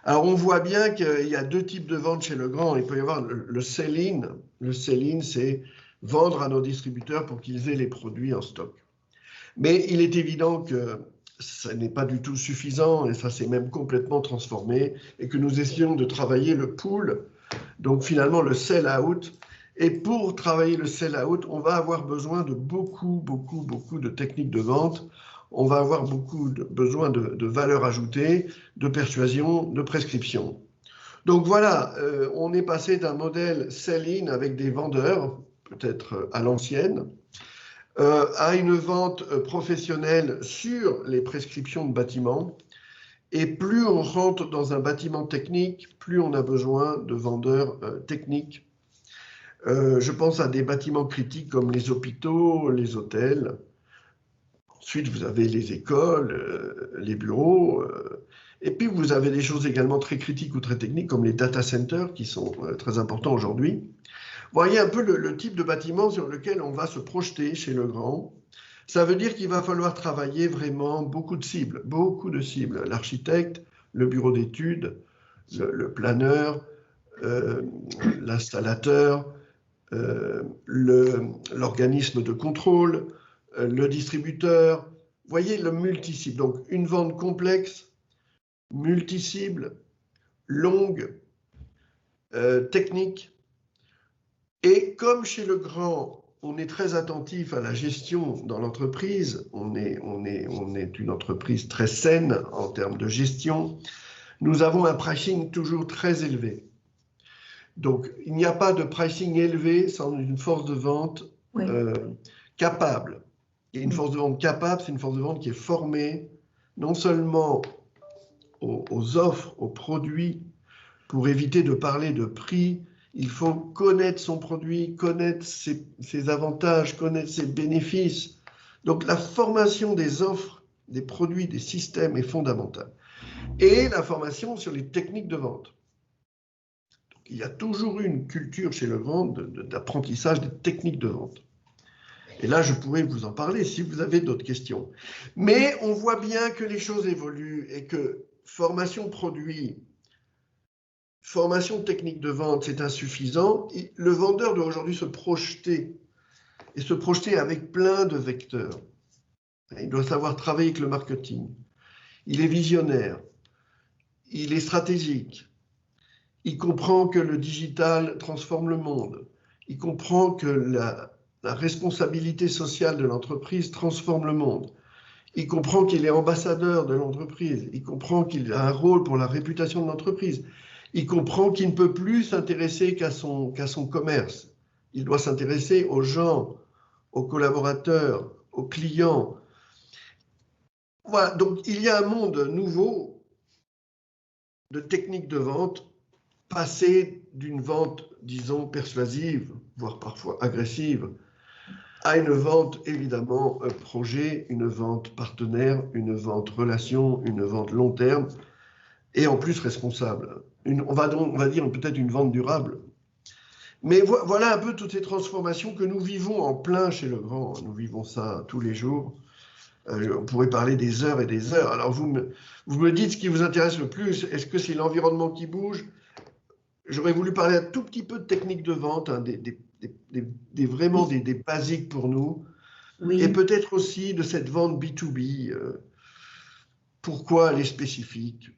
Alors, on voit bien qu'il y a deux types de ventes chez Legrand. Il peut y avoir le sell-in. Le sell-in, c'est vendre à nos distributeurs pour qu'ils aient les produits en stock. Mais il est évident que ça n'est pas du tout suffisant et ça s'est même complètement transformé et que nous essayons de travailler le pool, donc finalement le sell-out. Et pour travailler le sell-out, on va avoir besoin de beaucoup de techniques de vente. On va avoir besoin de valeur ajoutée, de persuasion, de prescription. Donc voilà, on est passé d'un modèle sell-in avec des vendeurs, peut-être à l'ancienne, à une vente professionnelle sur les prescriptions de bâtiments. Et plus on rentre dans un bâtiment technique, plus on a besoin de vendeurs techniques. Je pense à des bâtiments critiques comme les hôpitaux, les hôtels. Ensuite, vous avez les écoles, les bureaux. Et puis, vous avez des choses également très critiques ou très techniques comme les data centers qui sont très importants aujourd'hui. Voyez un peu le type de bâtiment sur lequel on va se projeter chez Legrand. Ça veut dire qu'il va falloir travailler vraiment beaucoup de cibles. L'architecte, le bureau d'études, le planeur, l'installateur, l'organisme de contrôle, le distributeur. Vous voyez le multi-cible. Donc, une vente complexe, multi-cible, longue, technique. Et comme chez Legrand, on est très attentif à la gestion dans l'entreprise, on est une entreprise très saine en termes de gestion, nous avons un pricing toujours très élevé. Donc, il n'y a pas de pricing élevé sans une force de vente capable. Et une force de vente capable, c'est une force de vente qui est formée non seulement aux offres, aux produits, pour éviter de parler de prix. Il faut connaître son produit, connaître ses avantages, connaître ses bénéfices. Donc, la formation des offres, des produits, des systèmes est fondamentale. Et la formation sur les techniques de vente. Il y a toujours eu une culture chez Legrand d'apprentissage des techniques de vente. Et là, je pourrais vous en parler si vous avez d'autres questions. Mais on voit bien que les choses évoluent et que formation produit, formation technique de vente, c'est insuffisant. Le vendeur doit aujourd'hui se projeter et se projeter avec plein de vecteurs. Il doit savoir travailler avec le marketing. Il est visionnaire. Il est stratégique. Il comprend que le digital transforme le monde. Il comprend que la responsabilité sociale de l'entreprise transforme le monde. Il comprend qu'il est ambassadeur de l'entreprise. Il comprend qu'il a un rôle pour la réputation de l'entreprise. Il comprend qu'il ne peut plus s'intéresser qu'à son commerce. Il doit s'intéresser aux gens, aux collaborateurs, aux clients. Voilà, donc il y a un monde nouveau de techniques de vente, passer d'une vente, disons, persuasive, voire parfois agressive, à une vente, évidemment, projet, une vente partenaire, une vente relation, une vente long terme, et en plus responsable. On va dire peut-être une vente durable. Mais voilà un peu toutes ces transformations que nous vivons en plein chez Legrand. Nous vivons ça tous les jours. On pourrait parler des heures et des heures. Alors vous me dites ce qui vous intéresse le plus. Est-ce que c'est l'environnement qui bouge? J'aurais voulu parler un tout petit peu de technique de vente, hein, vraiment des basiques pour nous. Oui. Et peut-être aussi de cette vente B2B. Pourquoi elle est spécifique?